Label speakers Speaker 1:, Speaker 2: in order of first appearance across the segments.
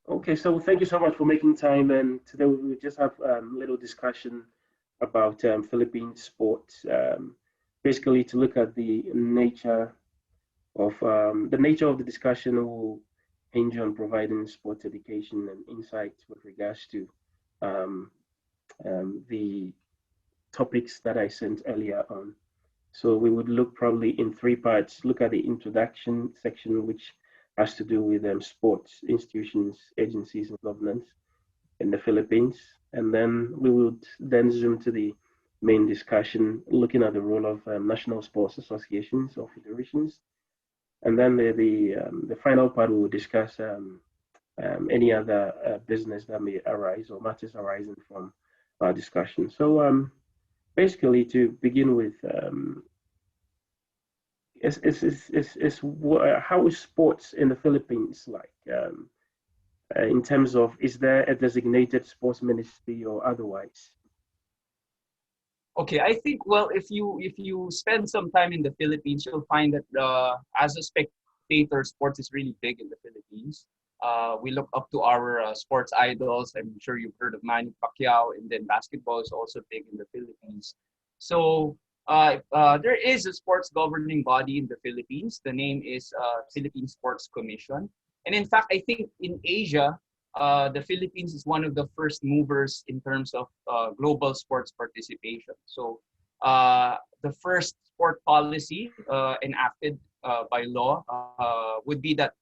Speaker 1: Okay, so thank you so much for making time. And today we will just have a little discussion about Philippine sports, basically to look at the nature of the discussion will hinge on providing sports education and insight with regards to um, the topics that I sent earlier on. So we would look probably in three parts. Look at the introduction section, which has to do with sports institutions, agencies, and governance in the Philippines. And then we would then zoom to the main discussion, looking at the role of national sports associations or federations. And then the final part we will discuss any other business that may arise or matters arising from our discussion. So basically, to begin with, how is sports in the Philippines like? In terms of, is there a designated sports ministry or otherwise?
Speaker 2: Okay, I think, well, if you spend some time in the Philippines, you'll find that as a spectator, sports is really big in the Philippines. We look up to our sports idols. I'm sure you've heard of Manny Pacquiao, and then basketball is also big in the Philippines. So there is a sports governing body in the Philippines. The name is Philippine Sports Commission. And in fact, I think in Asia, the Philippines is one of the first movers in terms of global sports participation. So the first sport policy enacted by law would be that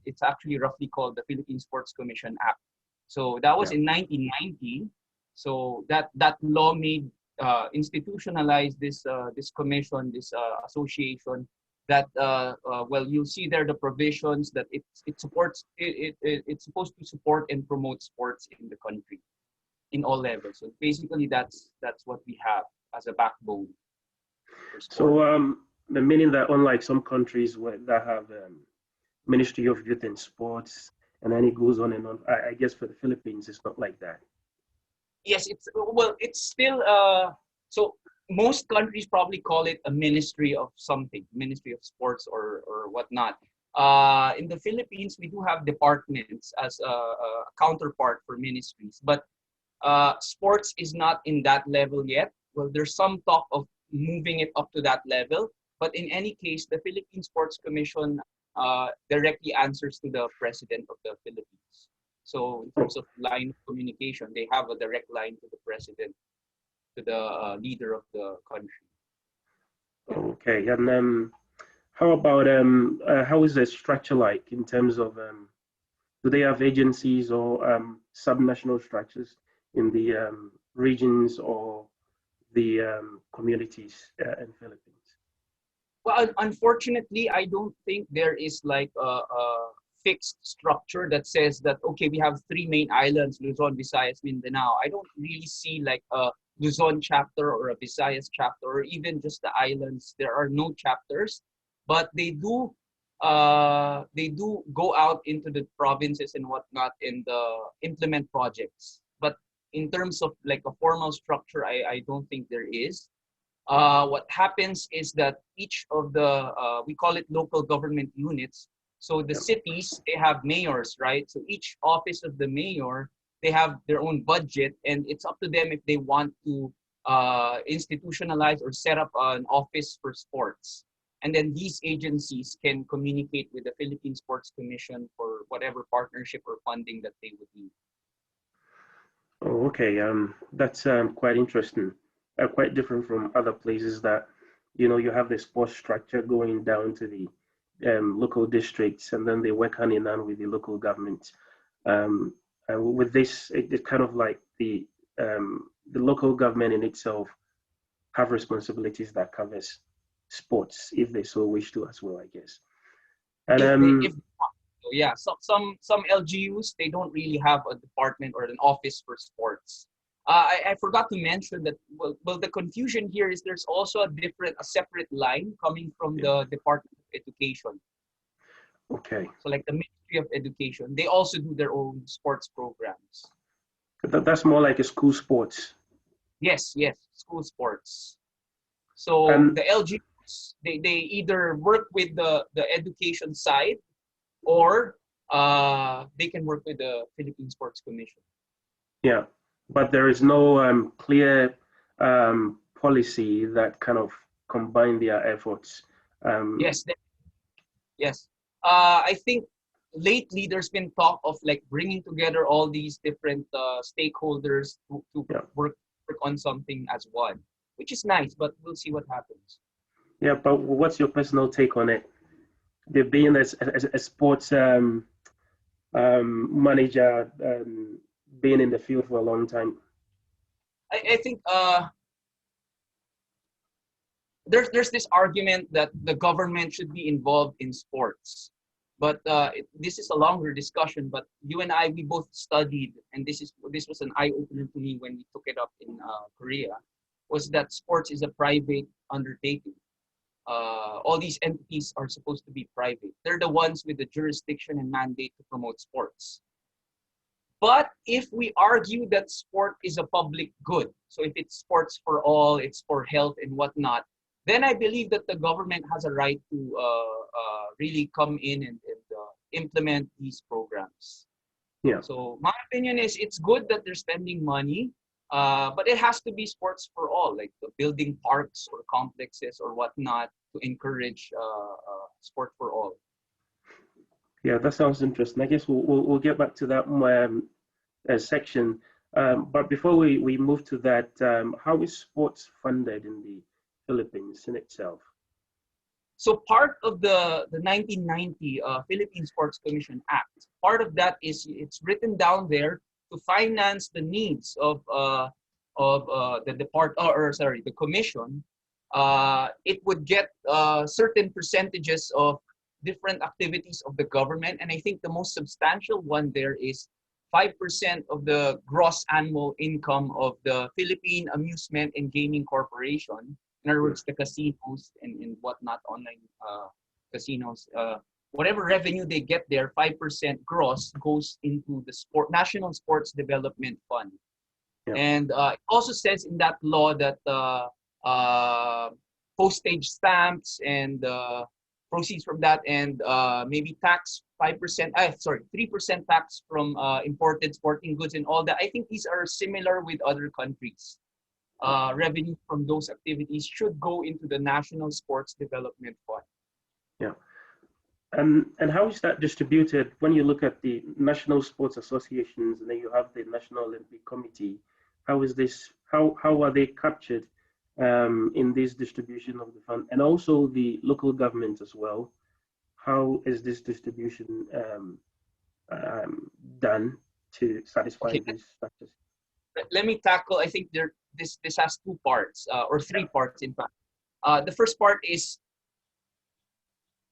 Speaker 2: it's actually roughly called the Philippine Sports Commission Act. So that was
Speaker 1: Yeah.
Speaker 2: in 1990. So that law made institutionalized this commission, this association that well, you'll see there the provisions that it supports it's supposed to support and promote sports in the country in all levels. So basically that's what we have as a backbone for sport.
Speaker 1: So the meaning that unlike some countries that have Ministry of Youth and Sports, and then it goes on and on. I guess for the Philippines, it's not like that.
Speaker 2: Yes, it's, well, it's still so most countries probably call it a ministry of something, ministry of sports or whatnot. In the Philippines, we do have departments as a counterpart for ministries, but sports is not in that level yet. Well, there's some talk of moving it up to that level, but in any case, the Philippine Sports Commission directly answers to the president of the Philippines. So in terms
Speaker 1: Oh,
Speaker 2: of line of communication, they have a direct line to the president, to the leader of the country.
Speaker 1: okay. And how about how is the structure like in terms of do they have agencies or subnational structures in the regions or the communities in Philippines?
Speaker 2: Well, unfortunately, I don't think there is like a fixed structure that says that, okay, we have three main islands, Luzon, Visayas, Mindanao. I don't really see like a Luzon chapter or a Visayas chapter or even just the islands. There are no chapters, but they do go out into the provinces and whatnot and implement projects. But in terms of like a formal structure, I don't think there is. What happens is that each of the we call it local government units. So the
Speaker 1: Yeah.
Speaker 2: cities, they have mayors, right? So each office of the mayor, they have their own budget, and it's up to them if they want to institutionalize or set up an office for sports. And then these agencies can communicate with the Philippine Sports Commission for whatever partnership or funding that they would need.
Speaker 1: Oh, okay. That's quite interesting. Quite different from other places that, you have the sports structure going down to the local districts, and then they work hand in hand with the local government. And with this, it's kind of like the local government in itself have responsibilities that covers sports if they so wish to as well, I guess. And
Speaker 2: If So yeah, some LGUs, they don't really have a department or an office for sports. I forgot to mention that, well, the confusion here is there's also a separate line coming from
Speaker 1: yeah,
Speaker 2: the Department of Education.
Speaker 1: okay,
Speaker 2: So like the Ministry of Education, they also do their own sports programs.
Speaker 1: that's more like a school sports.
Speaker 2: Yes, yes, school sports. So
Speaker 1: And
Speaker 2: the LGUs, they either work with the education side, or they can work with the Philippine Sports Commission.
Speaker 1: Yeah, but there is no clear policy that kind of combine their efforts.
Speaker 2: Yes, yes. I think lately there's been talk of like bringing together all these different stakeholders to
Speaker 1: Yeah,
Speaker 2: work on something as one, which is nice, but we'll see what happens.
Speaker 1: yeah. But what's your personal take on it? They've been as a sports manager, being in the field for a long time.
Speaker 2: I think there's this argument that the government should be involved in sports, but this is a longer discussion. But you and I, we both studied, and this was an eye opener to me when we took it up in Korea, was that sports is a private undertaking. All these entities are supposed to be private. They're the ones with the jurisdiction and mandate to promote sports. But if we argue that sport is a public good, so if it's sports for all, it's for health and whatnot, then I believe that the government has a right to really come in and implement these programs.
Speaker 1: Yeah,
Speaker 2: So my opinion is it's good that they're spending money, but it has to be sports for all, like building parks or complexes or whatnot to encourage sport for all.
Speaker 1: yeah. That sounds interesting. I guess we'll get back to that section. But before we move to that, how is sports funded in the Philippines in itself?
Speaker 2: So part of the 1990 Philippine Sports Commission Act, part of that is it's written down there to finance the needs of the the commission. It would get certain percentages of different activities of the government, and I think the most substantial one there is 5% of the gross annual income of the Philippine Amusement and Gaming Corporation. In other words, the casinos and whatnot, online casinos, whatever revenue they get there, 5% gross goes into the National Sports Development Fund.
Speaker 1: Yeah.
Speaker 2: And it also says in that law that postage stamps and proceeds from that and maybe tax 5%, 3% tax from imported sporting goods and all that. I think these are similar with other countries. Revenue from those activities should go into the National Sports Development Fund.
Speaker 1: Yeah. And how is that distributed when you look at the national sports associations and then you have the National Olympic Committee? How is this? How are they captured in this distribution of the fund, and also the local government as well? How is this distribution done to satisfy
Speaker 2: Okay,
Speaker 1: these factors?
Speaker 2: let me tackle. I think this has two parts or three parts in fact. The first part is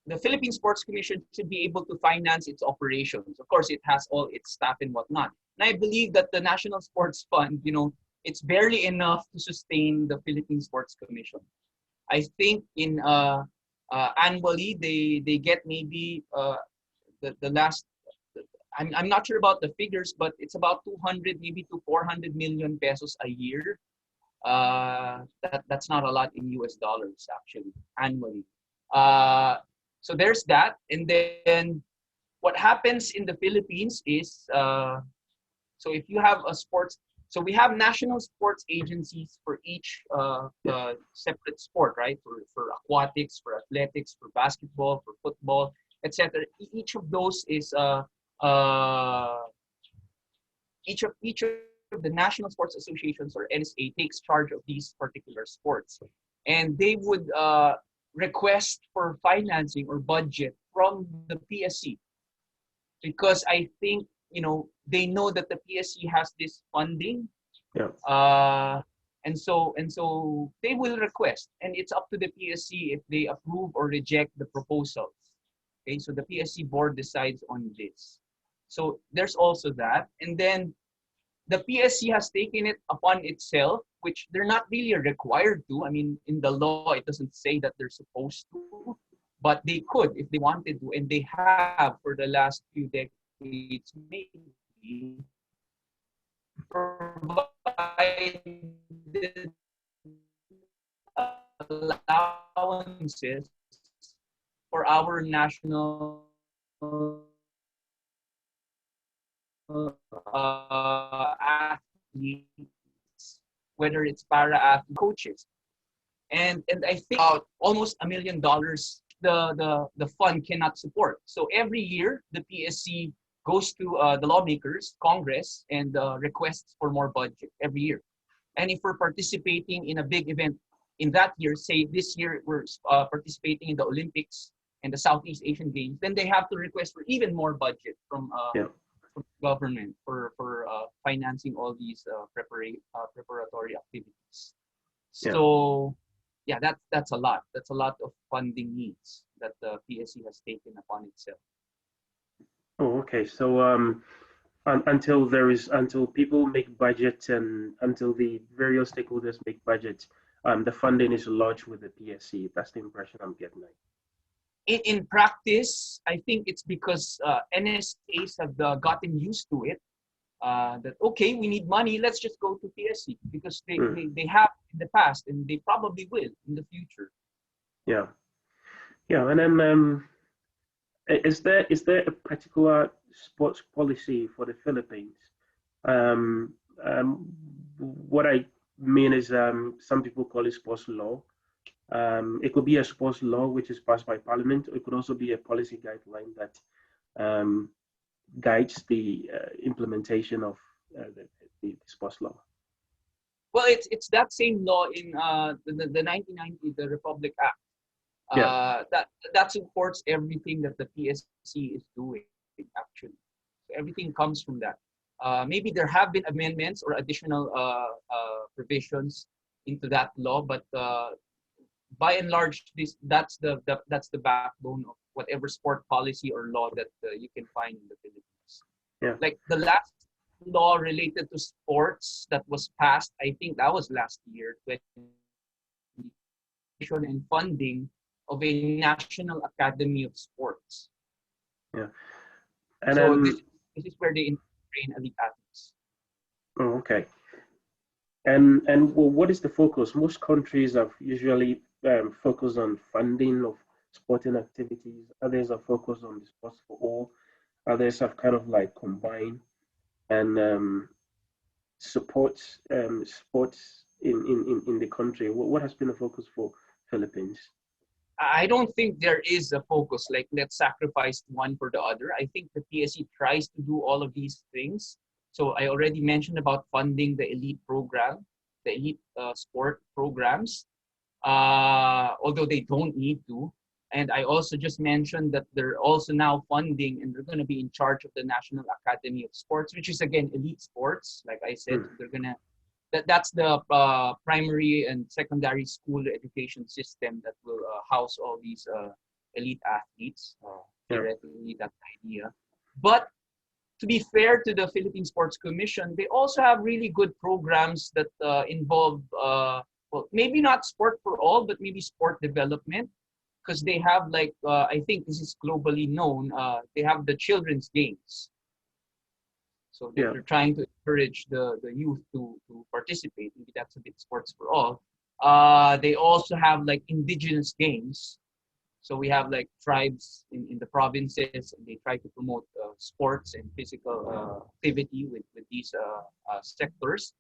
Speaker 2: the Philippine Sports Commission should be able to finance its operations. Of course, it has all its staff and whatnot. And I believe that the National Sports Fund, it's barely enough to sustain the Philippine Sports Commission. I think in annually they get maybe the last. I'm not sure about the figures, but it's about 200 maybe to 400 million pesos a year. That's not a lot in US dollars actually annually. So there's that, and then what happens in the Philippines is so if you have a sports, so we have national sports agencies for each separate sport, right? For aquatics, for athletics, for basketball, for football, etc. Each of those is each of the national sports associations or NSA takes charge of these particular sports, and they would request for financing or budget from the PSC, because I think they know that the PSC has this funding, and so they will request, and it's up to the PSC if they approve or reject the proposals. Okay, so the PSC board decides on this. So there's also that, and then the PSC has taken it upon itself, which they're not really required to. I mean, in the law, it doesn't say that they're supposed to, but they could if they wanted to, and they have for the last few decades, maybe provided allowances for our national athletes, whether it's para athletes, coaches. And I think about almost $1 million the fund cannot support. So every year the PSC goes to the lawmakers, Congress, and requests for more budget every year. And if we're participating in a big event in that year, say this year we're participating in the Olympics and the Southeast Asian Games, then they have to request for even more budget from government for financing all these preparatory activities. So yeah, that's a lot. That's a lot of funding needs that the PSC has taken upon itself.
Speaker 1: Oh, okay. So until people make budgets and until the various stakeholders make budgets, the funding is lodged with the PSC. That's the impression I'm getting.
Speaker 2: In practice, I think it's because NSAs have gotten used to it. That okay, we need money. Let's just go to PSC because they have in the past and they probably will in the future.
Speaker 1: Yeah, and then is there a particular sports policy for the Philippines? What I mean is some people call it sports law. It could be a sports law which is passed by Parliament. Or it could also be a policy guideline that guides the implementation of the sports law.
Speaker 2: Well, it's that same law in the 1990 the Republic Act. That supports everything that the PSC is doing actually. So everything comes from that. Maybe there have been amendments or additional provisions into that law, but by and large, that's the backbone of whatever sport policy or law that you can find in the Philippines.
Speaker 1: Yeah.
Speaker 2: Like the last law related to sports that was passed, I think that was last year, and funding of a National Academy of Sports.
Speaker 1: Yeah. And
Speaker 2: so this is where they train elite athletes.
Speaker 1: Oh, okay. And well, what is the focus? Most countries have usually focused on funding of sporting activities. Others are focused on the sports for all. Others have kind of like combined and supports sports in the country. What has been the focus for Philippines?
Speaker 2: I don't think there is a focus like let's sacrifice one for the other. I think the PSC tries to do all of these things. So I already mentioned about funding the elite program, the elite sport programs, although they don't need to. And I also just mentioned that they're also now funding and they're going to be in charge of the National Academy of Sports, which is again elite sports. Like I said, they're gonna that's the primary and secondary school education system that will house all these elite athletes. Theoretically, that's the idea. But to be fair to the Philippine Sports Commission, they also have really good programs that involve, well, maybe not sport for all, but maybe sport development. Because they have like, I think this is globally known, they have the children's games. So they're trying to encourage the youth to participate. Maybe that's a bit sports for all. They also have like indigenous games. So we have like tribes in the provinces and they try to promote sports and physical activity with these sectors.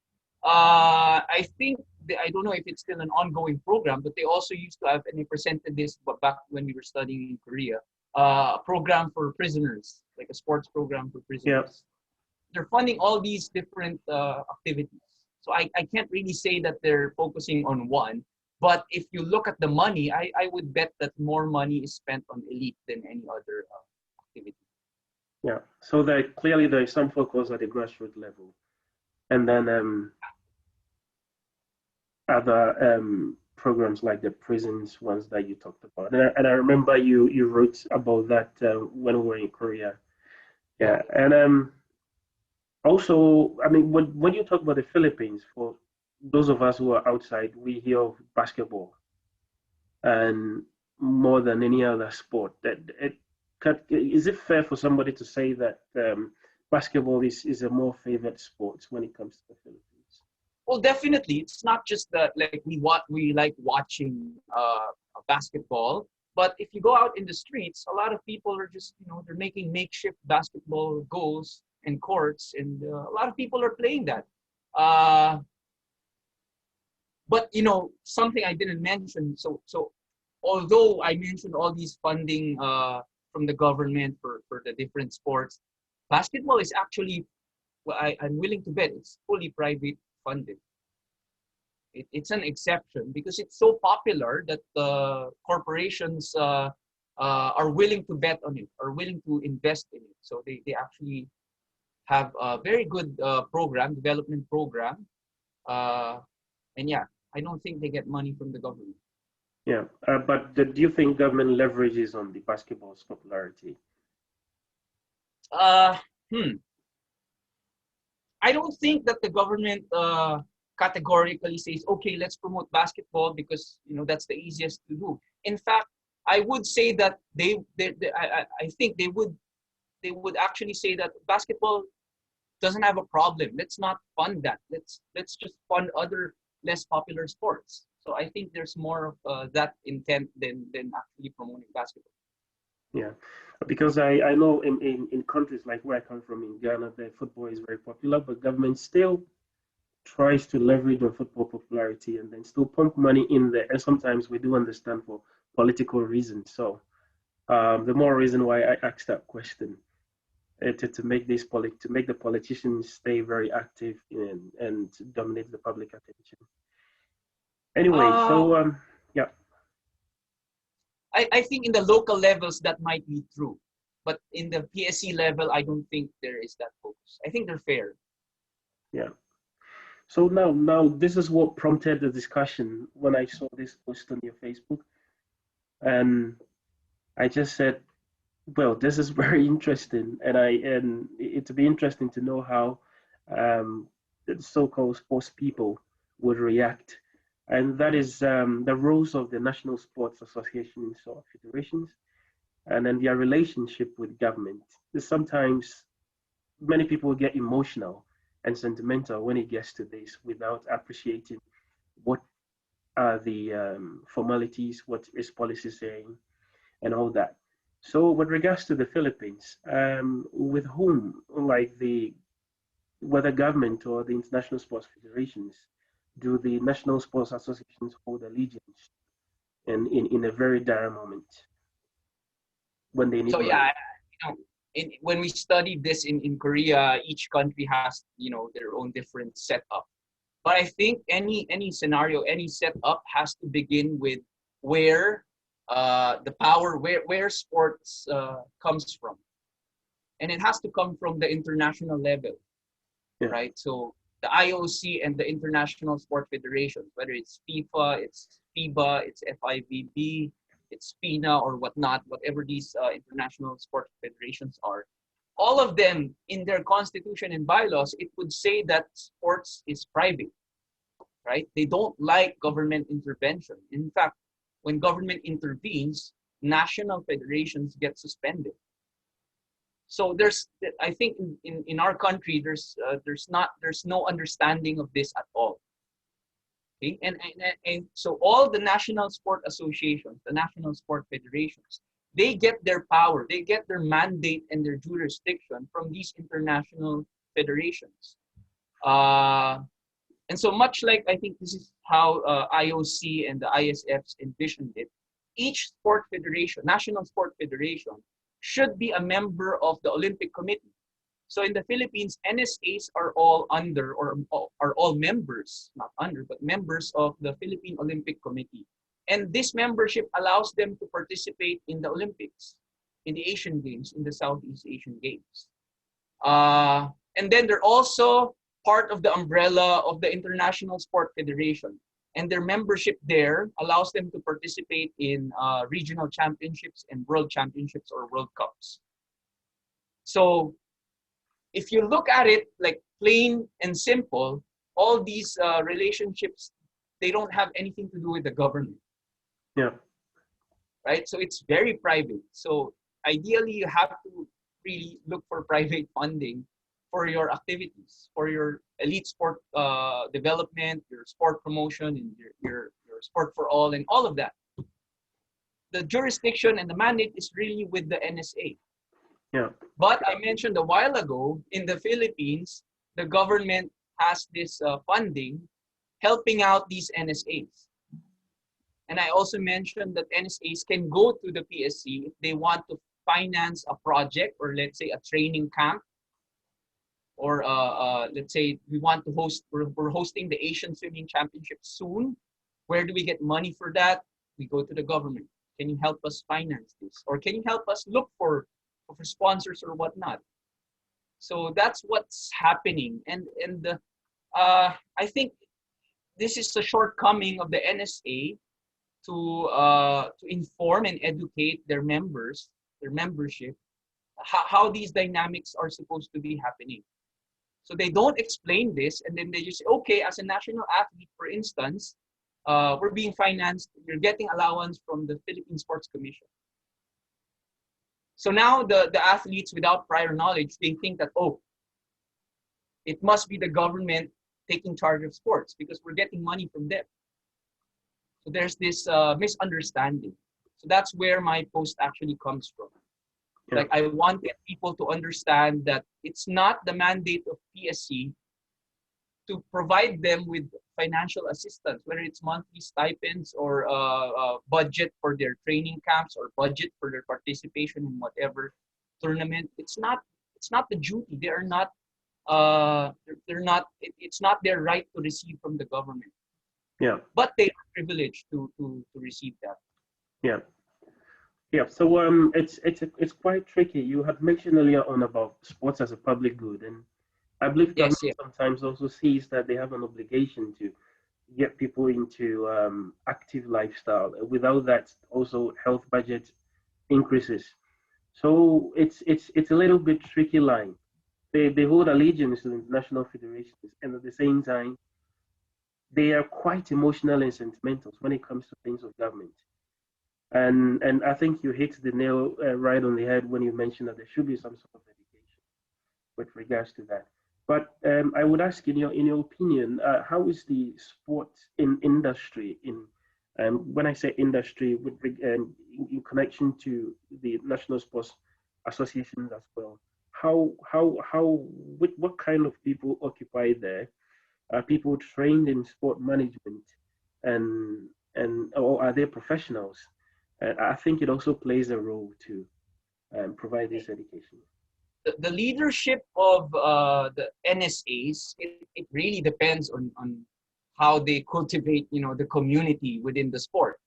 Speaker 2: I think, I don't know if it's still an ongoing program, but they also used to have, and they presented this back when we were studying in Korea, a program for prisoners, like a sports program for prisoners. They're funding all these different activities. So I can't really say that they're focusing on one, but if you look at the money, I would bet that more money is spent on elite than any other activity.
Speaker 1: Yeah, so clearly there is some focus at the grassroots level. And then other programs like the prisons ones that you talked about. And I remember you wrote about that when we were in Korea. Yeah, and also, I mean, when you talk about the Philippines, for those of us who are outside, we hear of basketball, and more than any other sport. Is it fair for somebody to say that basketball is a more favored sport when it comes to the Philippines?
Speaker 2: Well, definitely. It's not just that like we like watching basketball, but if you go out in the streets, a lot of people are just they're making makeshift basketball goals and courts, and a lot of people are playing that. But you know, something I didn't mention. So although I mentioned all these funding from the government for the different sports, basketball is actually, well, I'm willing to bet it's fully private funded. It's an exception because it's so popular that the corporations are willing to bet on it, are willing to invest in it. So they actually have a very good development program. And yeah, I don't think they get money from the government.
Speaker 1: Yeah, but do you think government leverages on the basketball's popularity?
Speaker 2: Uh, hmm. I don't think that the government categorically says, okay, let's promote basketball because you know that's the easiest to do. In fact, I would say that I think they would actually say that basketball doesn't have a problem. Let's not fund that. Let's just fund other less popular sports. So I think there's more of that intent than actually promoting basketball.
Speaker 1: Yeah, because I know in countries like where I come from in Ghana, the football is very popular, but government still tries to leverage on football popularity and then still pump money in there. And sometimes we do understand for political reasons. So the more reason why I asked that question to make to make the politicians stay very active and dominate the public attention. Anyway,
Speaker 2: Uh,
Speaker 1: so yeah,
Speaker 2: I think in the local levels that might be true, but in the PSC level, I don't think there is that focus. I think they're fair.
Speaker 1: yeah. So now this is what prompted the discussion when I saw this post on your Facebook, and I just said, well, this is very interesting, and it'd be interesting to know how the so-called sports people would react, and that is the roles of the national sports associations or federations, and then their relationship with government. Sometimes many people get emotional and sentimental when it gets to this without appreciating what are the formalities, what is policy saying, and all that. So, with regards to the Philippines, with whom, like the whether government or the international sports federations, do the national sports associations hold allegiance in a very dire moment when they need
Speaker 2: So
Speaker 1: money?
Speaker 2: yeah, you know, when we studied this in Korea, each country has their own different setup. But I think any scenario, any setup has to begin with where the power, where sports comes from, and it has to come from the international level,
Speaker 1: Yeah,
Speaker 2: right? So the IOC and the international sport federations, whether it's FIFA, it's FIBA, it's FIVB, it's FINA or whatnot, whatever these international sport federations are, all of them in their constitution and bylaws, it would say that sports is private, right? They don't like government intervention. In fact, when government intervenes, national federations get suspended. So I think in our country, there's no understanding of this at all. Okay, and so all the national sport associations, the national sport federations, they get their power, they get their mandate and their jurisdiction from these international federations. And so much like I think this is how IOC and the ISFs envisioned it, each sport federation, national sport federation, should be a member of the Olympic Committee. So in the Philippines, NSAs are all under or are all members, not under, but members of the Philippine Olympic Committee. And this membership allows them to participate in the Olympics, in the Asian Games, in the Southeast Asian Games. And then they're also part of the umbrella of the International Sport Federation. And their membership there allows them to participate in regional championships and world championships or World Cups. So if you look at it like plain and simple, all these relationships, they don't have anything to do with the government.
Speaker 1: yeah,
Speaker 2: Right? So it's very private. So ideally, you have to really look for private funding for your activities, for your elite sport development, your sport promotion, and your sport for all, and all of that. The jurisdiction and the mandate is really with the NSA.
Speaker 1: Yeah.
Speaker 2: But I mentioned a while ago, in the Philippines, the government has this funding helping out these NSAs. And I also mentioned that NSAs can go to the PSC if they want to finance a project, or let's say a training camp, or let's say we want to host, we're hosting the Asian Swimming Championship soon. Where do we get money for that? We go to the government. Can you help us finance this? Or can you help us look for sponsors or whatnot? So that's what's happening. And I think this is a shortcoming of the NSA to inform and educate their members, their membership, how these dynamics are supposed to be happening. So they don't explain this, and then they just say, okay, as a national athlete, for instance, we're being financed, you're getting allowance from the Philippine Sports Commission. So now the athletes, without prior knowledge, they think that, oh, it must be the government taking charge of sports because we're getting money from them. So there's this misunderstanding. So that's where my post actually comes from.
Speaker 1: Yeah.
Speaker 2: Like, I wanted people to understand that it's not the mandate of PSC to provide them with financial assistance, whether it's monthly stipends or budget for their training camps or budget for their participation in whatever tournament. It's not the duty. They are not. They're not. It's not their right to receive from the government.
Speaker 1: Yeah.
Speaker 2: But they are privileged to receive that.
Speaker 1: Yeah. Yeah. So it's quite tricky. You had mentioned earlier on about sports as a public good, and I believe
Speaker 2: Yes,
Speaker 1: government sometimes also sees that they have an obligation to get people into active lifestyle. Without that, also health budget increases. So it's a little bit tricky line. They hold allegiance to the international federations, and at the same time, they are quite emotional and sentimental when it comes to things of government. And I think you hit the nail right on the head when you mentioned that there should be some sort of education with regards to that. But I would ask, in your opinion, how is the sports industry when I say industry, in connection to the National Sports Associations as well? What kind of people occupy there? Are people trained in sport management, or are they professionals? I think it also plays a role to provide this education.
Speaker 2: the leadership of the NSAs, it really depends on how they cultivate, the community within the sport.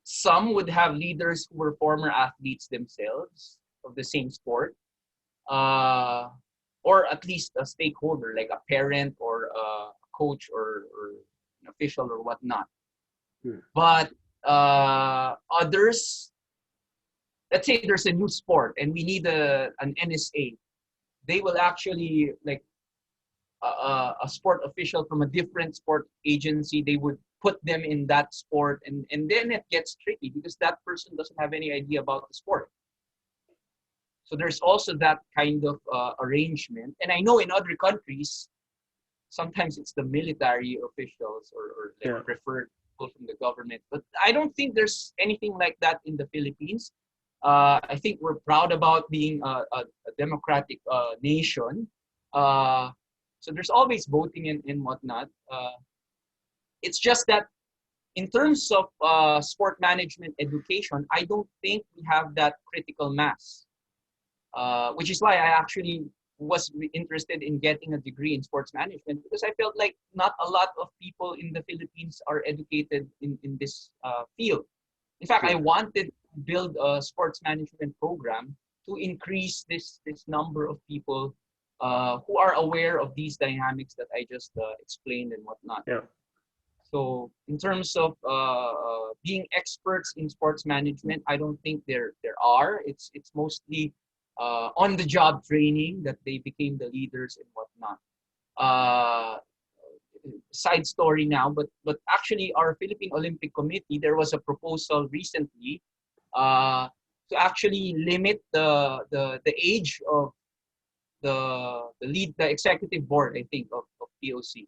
Speaker 2: Some would have leaders who were former athletes themselves of the same sport, or at least a stakeholder like a parent or a coach or an official or whatnot. But others, let's say there's a new sport and we need an NSA, they will actually, like, a sport official from a different sport agency, they would put them in that sport, and then it gets tricky because that person doesn't have any idea about the sport. So there's also that kind of arrangement. And I know in other countries, sometimes it's the military officials or preferred people from the government. But I don't think there's anything like that in the Philippines. I think we're proud about being a democratic nation. So there's always voting and whatnot. It's just that in terms of sport management education, I don't think we have that critical mass, which is why I actually was interested in getting a degree in sports management, because I felt like not a lot of people in the Philippines are educated in this field. In fact, I wanted to build a sports management program to increase this number of people who are aware of these dynamics that I just explained and whatnot.
Speaker 1: Yeah.
Speaker 2: So in terms of being experts in sports management, I don't think there are. It's mostly on-the-job training that they became the leaders and whatnot. Side story now, but actually our Philippine Olympic Committee, there was a proposal recently to actually limit the age of the executive board, I think, of POC,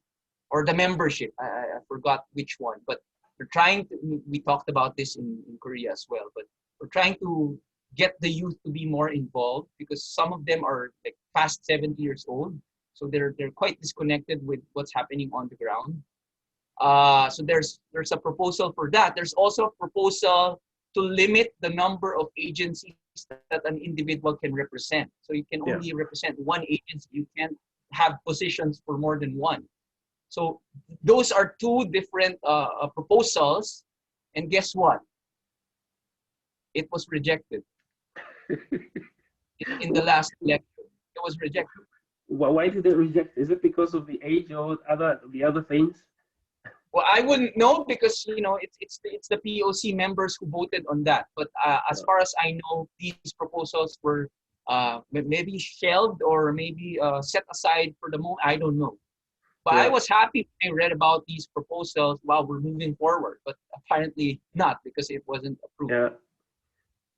Speaker 2: or the membership. I forgot which one, but we're trying to. We talked about this in Korea as well, but we're trying to get the youth to be more involved, because some of them are like past 70 years old, so they're quite disconnected with what's happening on the ground. So there's a proposal for that. There's also a proposal to limit the number of agencies that an individual can represent. So you can only represent one agency. You can't have positions for more than one. So those are two different proposals. And guess what? It was rejected in the last election. It was rejected.
Speaker 1: Why did they reject? Is it because of the age or the other things?
Speaker 2: Well, I wouldn't know, because it's the POC members who voted on that. But as far as I know, these proposals were maybe shelved or maybe set aside for the moment. I don't know. But I was happy when I read about these proposals while we're moving forward. But apparently not, because it wasn't approved.
Speaker 1: Yeah,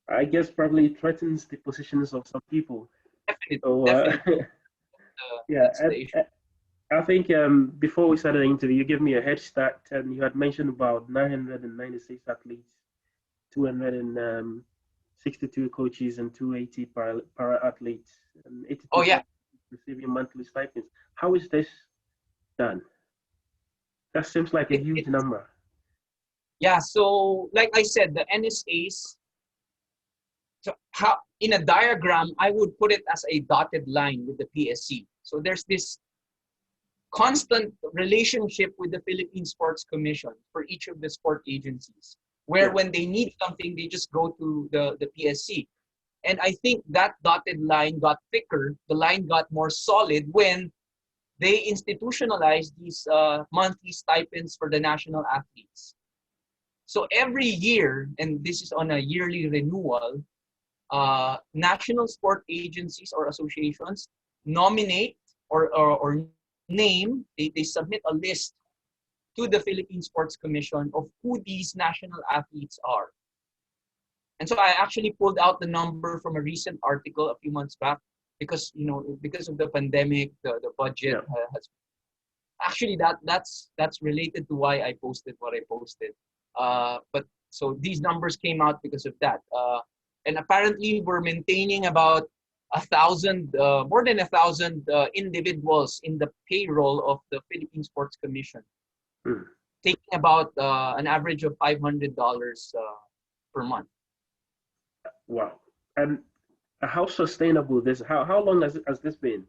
Speaker 1: I guess probably it threatens the positions of some people.
Speaker 2: Definitely,
Speaker 1: So,
Speaker 2: definitely. That's the issue.
Speaker 1: I think before we started the interview, you gave me a head start, and you had mentioned about 996 athletes, 262 coaches, and 280 para athletes, and 82
Speaker 2: Oh yeah,
Speaker 1: receiving monthly stipends. How is this done? That seems like a huge number.
Speaker 2: Yeah, so like I said, the NSAs, so how, in a diagram, I would put it as a dotted line with the PSC. So there's this constant relationship with the Philippine Sports Commission for each of the sport agencies, where when they need something, they just go to the PSC. And I think that dotted line got thicker, the line got more solid when they institutionalized these monthly stipends for the national athletes. So every year, and this is on a yearly renewal, national sport agencies or associations nominate or name, they submit a list to the Philippine Sports Commission of who these national athletes are. And so I actually pulled out the number from a recent article a few months back, because because of the pandemic, the budget has actually that's related to why I posted what I posted. But so these numbers came out because of that. And apparently we're maintaining about 1,000, more than 1,000 individuals in the payroll of the Philippine Sports Commission, taking about an average of $500 per month.
Speaker 1: Wow. And how sustainable this? How long has this been?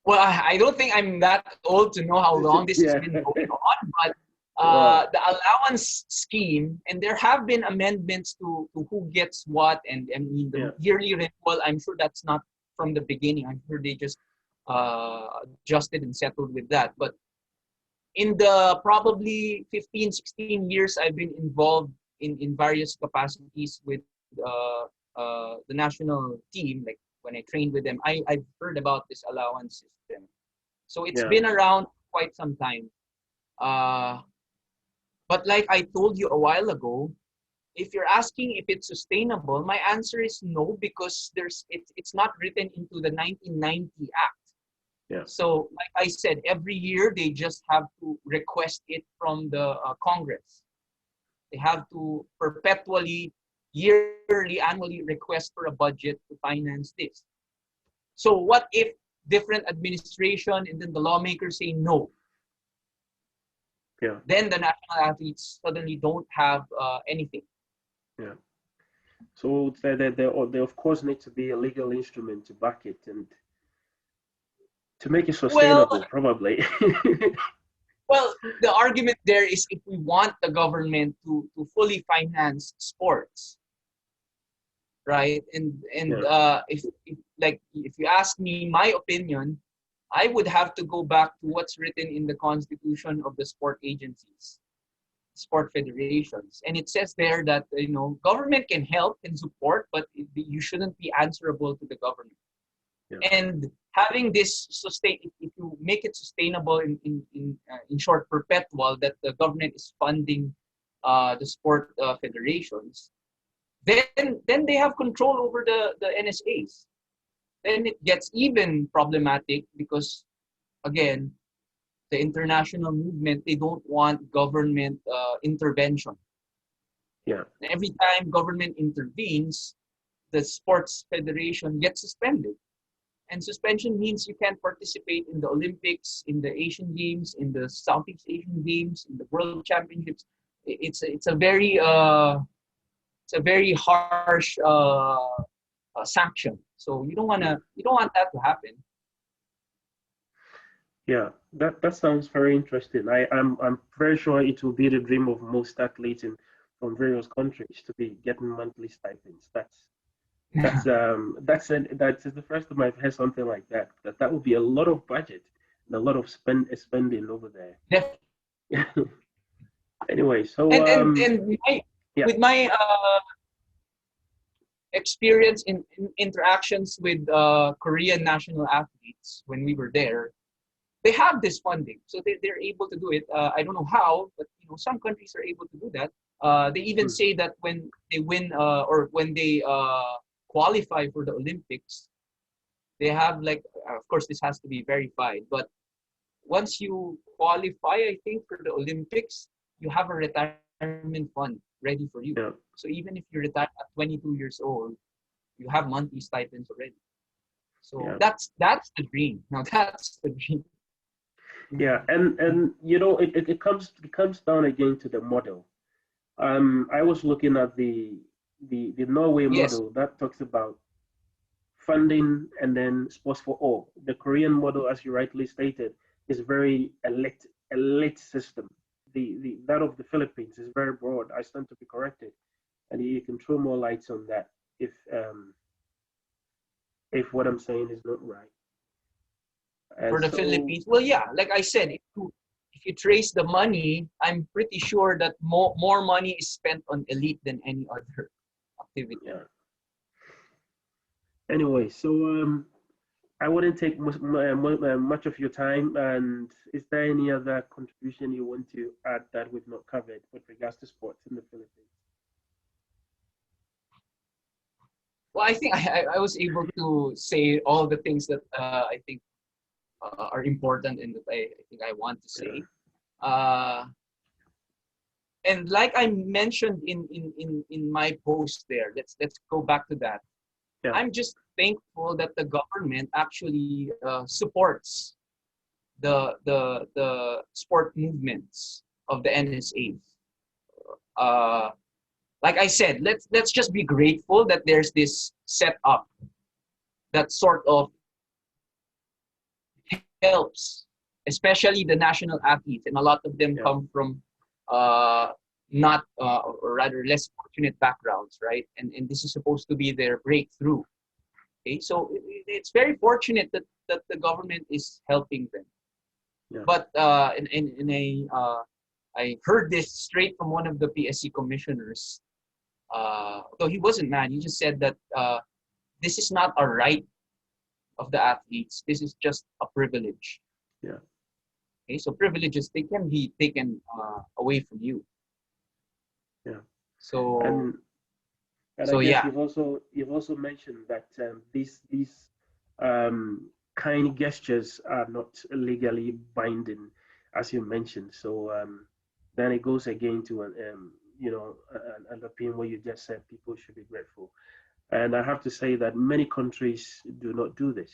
Speaker 2: Well, I don't think I'm that old to know how long this has been going on, but the allowance scheme, and there have been amendments to who gets what, and I mean the yearly renewal, I'm sure that's not from the beginning. I'm sure they just adjusted and settled with that. But in the probably 15, 16 years I've been involved in various capacities with the national team, like when I trained with them, I've heard about this allowance system. So it's been around quite some time. But like I told you a while ago, if you're asking if it's sustainable, my answer is no, because it's not written into the 1990 Act.
Speaker 1: Yeah.
Speaker 2: So like I said, every year they just have to request it from the Congress. They have to perpetually, yearly, annually request for a budget to finance this. So what if different administration and then the lawmakers say no?
Speaker 1: Yeah.
Speaker 2: Then the national athletes suddenly don't have anything.
Speaker 1: Yeah. So they of course need to be a legal instrument to back it and to make it sustainable, probably.
Speaker 2: Well, the argument there is if we want the government to fully finance sports, right? And if you ask me my opinion, I would have to go back to what's written in the constitution of the sport agencies, sport federations, and it says there that government can help and support, but you shouldn't be answerable to the government. Yeah. And having this if you make it sustainable in short, perpetual, that the government is funding the sport federations, then they have control over the NSAs. Then it gets even problematic because, again, the international movement, they don't want government intervention.
Speaker 1: Yeah.
Speaker 2: Every time government intervenes, the sports federation gets suspended. And suspension means you can't participate in the Olympics, in the Asian Games, in the Southeast Asian Games, in the World Championships. It's a very harsh sanction. So you don't want that to happen.
Speaker 1: Yeah, that sounds very interesting. I'm very sure it will be the dream of most athletes from various countries to be getting monthly stipends. That's the first time I've heard something like that. That would be a lot of budget and a lot of spending over there. Anyway, so yeah,
Speaker 2: with my experience in interactions with Korean national athletes when we were there, they have this funding, so they're able to do it. I don't know how, but some countries are able to do that. They even say that when they win or when they qualify for the Olympics, they have like, of course, this has to be verified, but once you qualify, I think for the Olympics, you have a retirement fund ready for you.
Speaker 1: yeah,
Speaker 2: So even if you retire at 22 years old, you have monthly stipends already. So
Speaker 1: yeah.
Speaker 2: that's the dream. Now that's the dream.
Speaker 1: Yeah, and it comes down again to the model. I was looking at the Norway
Speaker 2: Yes.
Speaker 1: model that talks about funding and then sports for all. The Korean model, as you rightly stated, is very elite system. The that of the Philippines is very broad. I stand to be corrected, and you can throw more lights on that if what I'm saying is not right. And
Speaker 2: For the
Speaker 1: so
Speaker 2: Philippines, well, yeah, like I said, if you trace the money, I'm pretty sure that more money is spent on elite than any other activity.
Speaker 1: yeah. Anyway, so I wouldn't take much of your time. And is there any other contribution you want to add that we've not covered with regards to sports in the Philippines?
Speaker 2: Well, I think I was able to say all the things that I think are important and that I think I want to
Speaker 1: Yeah,
Speaker 2: say. Uh, and like I mentioned in my post there, let's go back to that.
Speaker 1: yeah,
Speaker 2: I'm just thankful that the government actually supports the sport movements of the NSAs. Uh, like I said, let's just be grateful that there's this setup that sort of helps, especially the national athletes, and a lot of them
Speaker 1: yeah,
Speaker 2: come from uh, not or rather less fortunate backgrounds, right? And this is supposed to be their breakthrough. Okay, so it's very fortunate that the government is helping them.
Speaker 1: yeah,
Speaker 2: But in a I heard this straight from one of the PSC commissioners. Though he wasn't mad, he just said that this is not a right of the athletes. This is just a privilege.
Speaker 1: yeah,
Speaker 2: Okay, so privileges, they can be taken away from you.
Speaker 1: yeah.
Speaker 2: So
Speaker 1: And and I
Speaker 2: so
Speaker 1: guess
Speaker 2: yeah,
Speaker 1: you've also mentioned that these kind gestures are not legally binding, as you mentioned. So then it goes again to an opinion where you just said people should be grateful. And I have to say that many countries do not do this.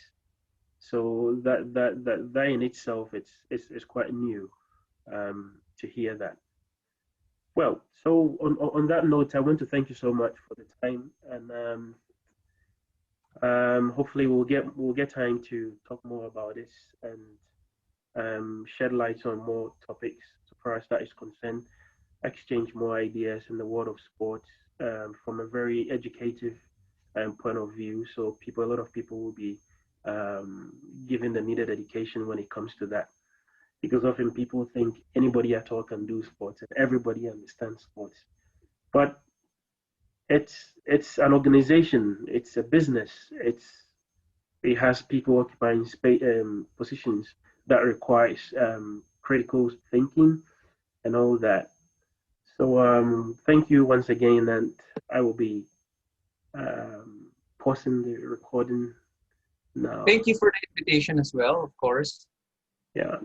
Speaker 1: So that in itself, it's quite new to hear that. Well, so on that note, I want to thank you so much for the time, and hopefully we'll get time to talk more about this and shed light on more topics so far as that is concerned. Exchange more ideas in the world of sports from a very educative point of view. So a lot of people will be given the needed education when it comes to that. Because often people think anybody at all can do sports and everybody understands sports. But it's an organization, it's a business, it has people occupying positions that requires critical thinking and all that. So thank you once again, and I will be pausing the recording now.
Speaker 2: thank you for the invitation as well, of course.
Speaker 1: Yeah.